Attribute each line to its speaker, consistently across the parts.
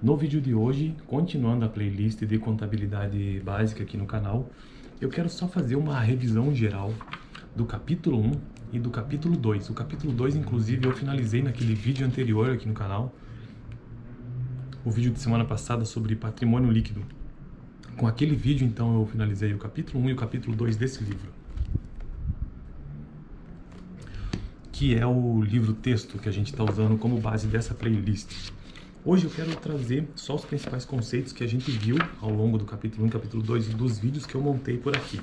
Speaker 1: No vídeo de hoje, continuando a playlist de contabilidade básica aqui no canal, eu quero só fazer uma revisão geral do capítulo 1 e do capítulo 2. O capítulo 2, inclusive, eu finalizei naquele vídeo anterior aqui no canal, o vídeo de semana passada sobre patrimônio líquido. Com aquele vídeo, então, eu finalizei o capítulo 1 e o capítulo 2 desse livro, que é o livro-texto que a gente está usando como base dessa playlist. Hoje eu quero trazer só os principais conceitos que a gente viu ao longo do capítulo 1 e capítulo 2 dos vídeos que eu montei por aqui.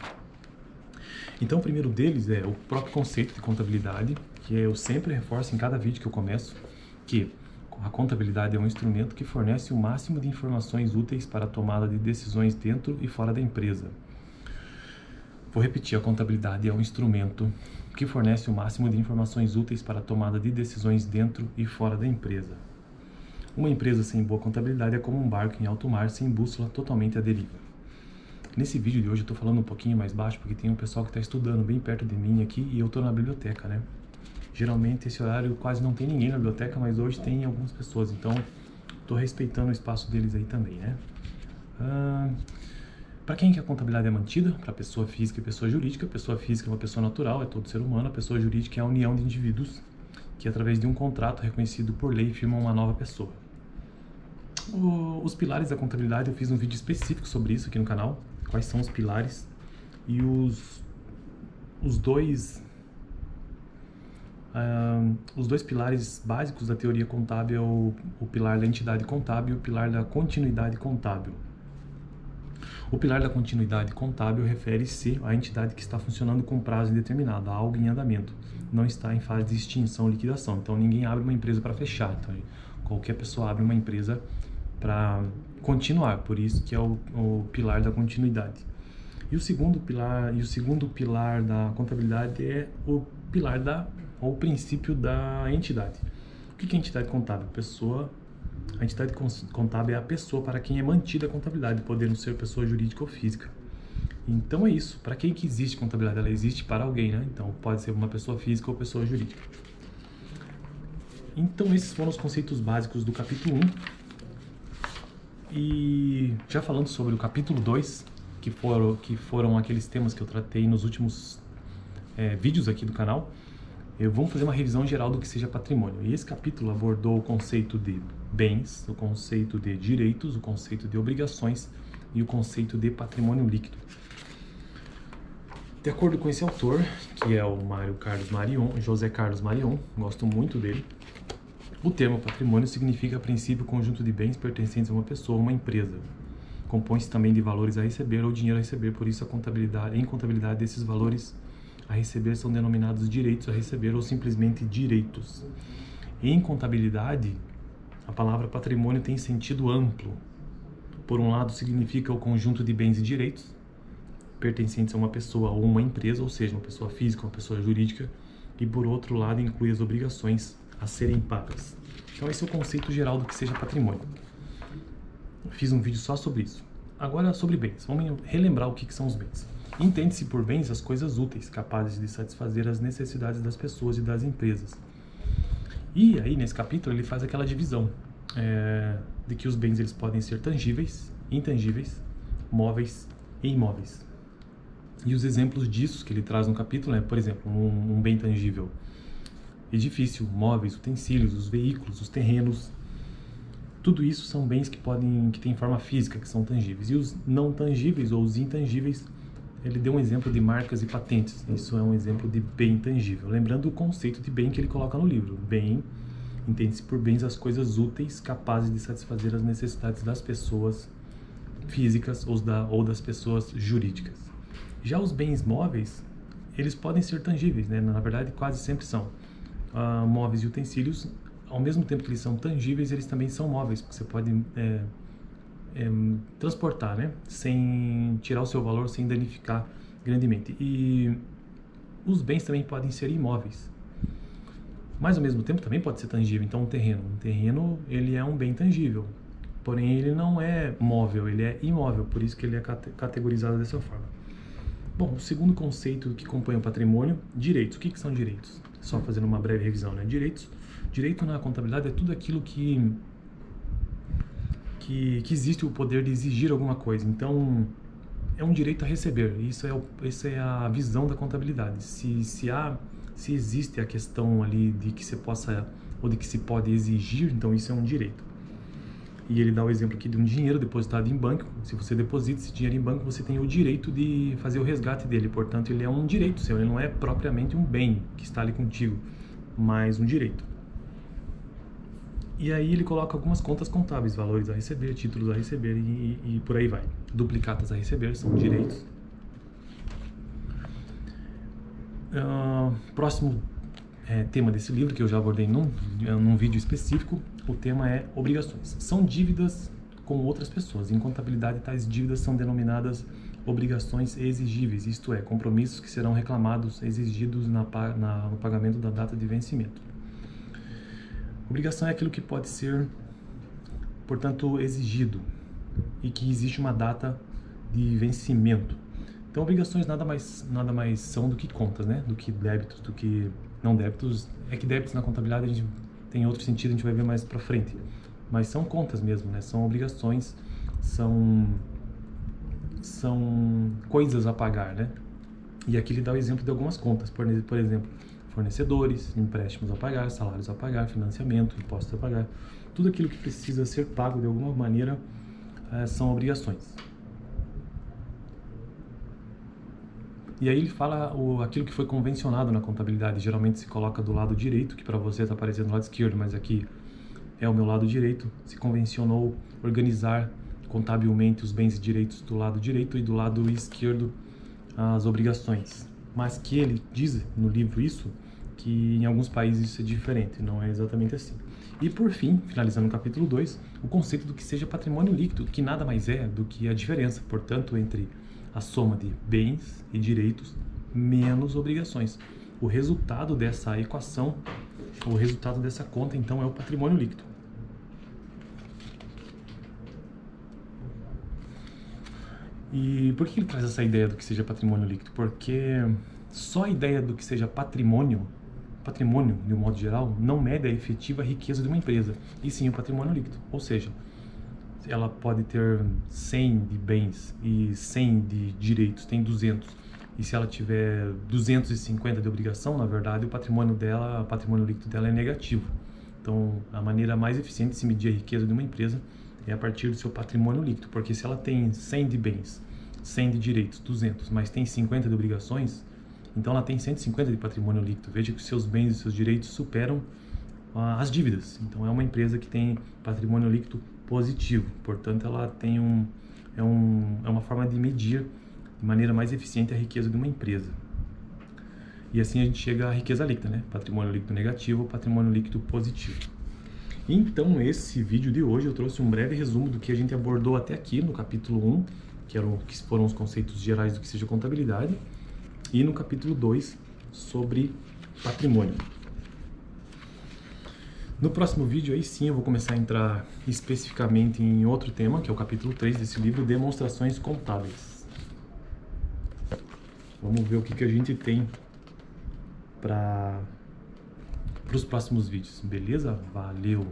Speaker 1: Então, o primeiro deles é o próprio conceito de contabilidade, que eu sempre reforço em cada vídeo que eu começo, que a contabilidade é um instrumento que fornece o máximo de informações úteis para a tomada de decisões dentro e fora da empresa. Vou repetir, a contabilidade é um instrumento que fornece o máximo de informações úteis para a tomada de decisões dentro e fora da empresa. Uma empresa sem boa contabilidade é como um barco em alto mar sem bússola, totalmente à deriva. Nesse vídeo de hoje eu estou falando um pouquinho mais baixo porque tem um pessoal que está estudando bem perto de mim aqui e eu estou na biblioteca, né? Geralmente esse horário quase não tem ninguém na biblioteca, mas hoje tem algumas pessoas, então estou respeitando o espaço deles aí também, né? Para quem que a contabilidade é mantida? Para pessoa física e pessoa jurídica. Pessoa física é uma pessoa natural, é todo ser humano. A pessoa jurídica é a união de indivíduos que, através de um contrato reconhecido por lei, firmam uma nova pessoa. Os pilares da contabilidade, eu fiz um vídeo específico sobre isso aqui no canal. Quais são os pilares e os dois pilares básicos da teoria contábil é o pilar da entidade contábil e o pilar da continuidade contábil. O pilar da continuidade contábil refere-se à entidade que está funcionando com prazo indeterminado, algo em andamento, não está em fase de extinção ou liquidação. Então ninguém abre uma empresa para fechar, então, qualquer pessoa abre uma empresa para continuar, por isso que é o pilar da continuidade. E o segundo pilar da contabilidade é o princípio da entidade. O que é entidade contábil? A entidade contábil é a pessoa para quem é mantida a contabilidade, podendo ser pessoa jurídica ou física. Então é isso. Para quem que existe contabilidade? Ela existe para alguém, né? Então pode ser uma pessoa física ou pessoa jurídica. Então esses foram os conceitos básicos do capítulo 1. E já falando sobre o capítulo 2, que foram aqueles temas que eu tratei nos últimos vídeos aqui do canal, vamos fazer uma revisão geral do que seja patrimônio. E esse capítulo abordou o conceito de bens, o conceito de direitos, o conceito de obrigações e o conceito de patrimônio líquido. De acordo com esse autor, que é o José Carlos Marion, gosto muito dele, o termo patrimônio significa, a princípio, conjunto de bens pertencentes a uma pessoa ou uma empresa. Compõe-se também de valores a receber ou dinheiro a receber, por isso em contabilidade esses valores a receber são denominados direitos a receber ou simplesmente direitos. Em contabilidade, a palavra patrimônio tem sentido amplo. Por um lado, significa o conjunto de bens e direitos pertencentes a uma pessoa ou uma empresa, ou seja, uma pessoa física ou uma pessoa jurídica, e por outro lado, inclui as obrigações a serem pagas. Então esse é o conceito geral do que seja patrimônio. Fiz um vídeo só sobre isso. Agora sobre bens. Vamos relembrar o que são os bens. Entende-se por bens as coisas úteis, capazes de satisfazer as necessidades das pessoas e das empresas. E aí, nesse capítulo, ele faz aquela divisão de que os bens eles podem ser tangíveis, intangíveis, móveis e imóveis. E os exemplos disso que ele traz no capítulo é, por exemplo, um bem tangível: edifício, móveis, utensílios, os veículos, os terrenos. Tudo isso são bens que têm forma física, que são tangíveis. E os não tangíveis ou os intangíveis, ele deu um exemplo de marcas e patentes. Isso é um exemplo de bem tangível. Lembrando o conceito de bem que ele coloca no livro. Bem, entende-se por bens as coisas úteis, capazes de satisfazer as necessidades das pessoas físicas ou das pessoas jurídicas. Já os bens móveis, eles podem ser tangíveis, né? Na verdade, quase sempre são. Móveis e utensílios, ao mesmo tempo que eles são tangíveis, eles também são móveis, porque você pode transportar, né? Sem tirar o seu valor, sem danificar grandemente. E os bens também podem ser imóveis, mas ao mesmo tempo também pode ser tangível. Então um terreno ele é um bem tangível, porém ele não é móvel, ele é imóvel, por isso que ele é categorizado dessa forma. Bom, o segundo conceito que compõe o patrimônio, direitos. O que são direitos? Só fazendo uma breve revisão, né? Direito na contabilidade é tudo aquilo que que existe o poder de exigir alguma coisa. Então, é um direito a receber. Isso é a visão da contabilidade. Se existe a questão ali de que você possa ou de que se pode exigir, então isso é um direito. E ele dá o exemplo aqui de um dinheiro depositado em banco. Se você deposita esse dinheiro em banco, você tem o direito de fazer o resgate dele. Portanto, ele é um direito seu. Ele não é propriamente um bem que está ali contigo, mas um direito. E aí ele coloca algumas contas contábeis, valores a receber, títulos a receber e por aí vai. Duplicatas a receber são direitos. Próximo tema desse livro, que eu já abordei num vídeo específico, o tema é obrigações. São dívidas com outras pessoas. Em contabilidade, tais dívidas são denominadas obrigações exigíveis, isto é, compromissos que serão reclamados, exigidos no pagamento da data de vencimento. Obrigação é aquilo que pode ser, portanto, exigido e que existe uma data de vencimento. Então, obrigações nada mais são do que contas, né? Do que débitos, do que não débitos. É que débitos na contabilidade a gente tem outro sentido, a gente vai ver mais pra frente. Mas são contas mesmo, né? São obrigações, são coisas a pagar, né? E aqui ele dá o exemplo de algumas contas, por exemplo, fornecedores, empréstimos a pagar, salários a pagar, financiamento, impostos a pagar. Tudo aquilo que precisa ser pago de alguma maneira são obrigações. E aí ele fala aquilo que foi convencionado na contabilidade. Geralmente se coloca do lado direito, que para você está aparecendo do lado esquerdo, mas aqui é o meu lado direito. Se convencionou organizar contabilmente os bens e direitos do lado direito e do lado esquerdo as obrigações. Mas que ele diz no livro isso, que em alguns países isso é diferente, não é exatamente assim. E por fim, finalizando o capítulo 2, o conceito do que seja patrimônio líquido, que nada mais é do que a diferença, portanto, entre a soma de bens e direitos menos obrigações. O resultado dessa equação, o resultado dessa conta, então, é o patrimônio líquido. E por que ele traz essa ideia do que seja patrimônio líquido? Porque só a ideia do que seja patrimônio, de um modo geral, não mede a efetiva riqueza de uma empresa, e sim o patrimônio líquido. Ou seja, ela pode ter 100 de bens e 100 de direitos, tem 200. E se ela tiver 250 de obrigação, na verdade, o patrimônio líquido dela é negativo. Então, a maneira mais eficiente de se medir a riqueza de uma empresa é a partir do seu patrimônio líquido, porque se ela tem 100 de bens, 100 de direitos, 200, mas tem 50 de obrigações, então ela tem 150 de patrimônio líquido. Veja que os seus bens e seus direitos superam as dívidas. Então é uma empresa que tem patrimônio líquido positivo. Portanto, ela tem é uma forma de medir de maneira mais eficiente a riqueza de uma empresa. E assim a gente chega à riqueza líquida, né? Patrimônio líquido negativo ou patrimônio líquido positivo. Então, esse vídeo de hoje eu trouxe um breve resumo do que a gente abordou até aqui no capítulo 1, que foram os conceitos gerais do que seja contabilidade, e no capítulo 2 sobre patrimônio. No próximo vídeo, aí sim, eu vou começar a entrar especificamente em outro tema, que é o capítulo 3 desse livro, Demonstrações Contábeis. Vamos ver o que a gente tem para os próximos vídeos, beleza? Valeu!